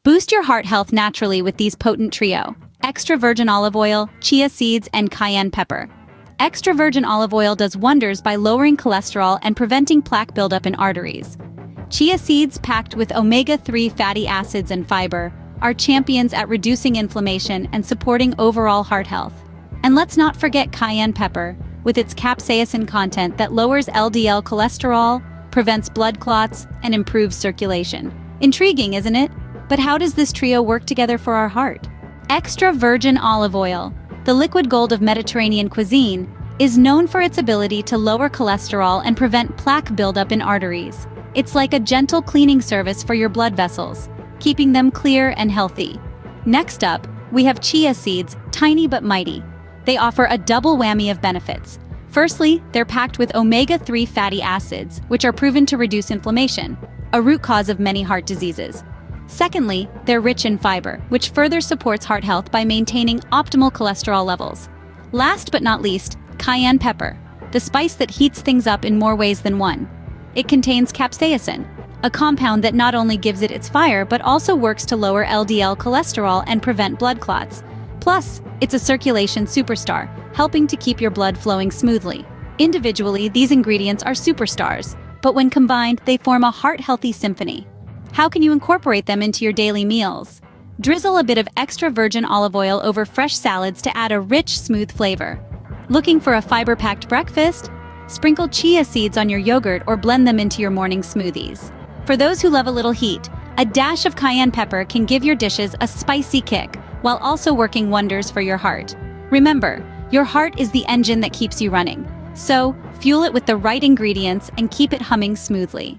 Boost your heart health naturally with these potent trio: extra virgin olive oil, chia seeds, and cayenne pepper. Extra virgin olive oil does wonders by lowering cholesterol and preventing plaque buildup in arteries. Chia seeds, packed with omega-3 fatty acids and fiber, are champions at reducing inflammation and supporting overall heart health. And let's not forget cayenne pepper, with its capsaicin content that lowers LDL cholesterol, prevents blood clots, and improves circulation. Intriguing, isn't it? But how does this trio work together for our heart? Extra virgin olive oil, the liquid gold of Mediterranean cuisine, is known for its ability to lower cholesterol and prevent plaque buildup in arteries. It's like a gentle cleaning service for your blood vessels, keeping them clear and healthy. Next up, we have chia seeds, tiny but mighty. They offer a double whammy of benefits. Firstly, they're packed with omega-3 fatty acids, which are proven to reduce inflammation, a root cause of many heart diseases. Secondly, they're rich in fiber, which further supports heart health by maintaining optimal cholesterol levels. Last but not least, cayenne pepper, the spice that heats things up in more ways than one. It contains capsaicin, a compound that not only gives it its fire but also works to lower LDL cholesterol and prevent blood clots. Plus, it's a circulation superstar, helping to keep your blood flowing smoothly. Individually, these ingredients are superstars, but when combined, they form a heart-healthy symphony. How can you incorporate them into your daily meals? Drizzle a bit of extra virgin olive oil over fresh salads to add a rich, smooth flavor. Looking for a fiber-packed breakfast? Sprinkle chia seeds on your yogurt or blend them into your morning smoothies. For those who love a little heat, a dash of cayenne pepper can give your dishes a spicy kick while also working wonders for your heart. Remember, your heart is the engine that keeps you running. So, fuel it with the right ingredients and keep it humming smoothly.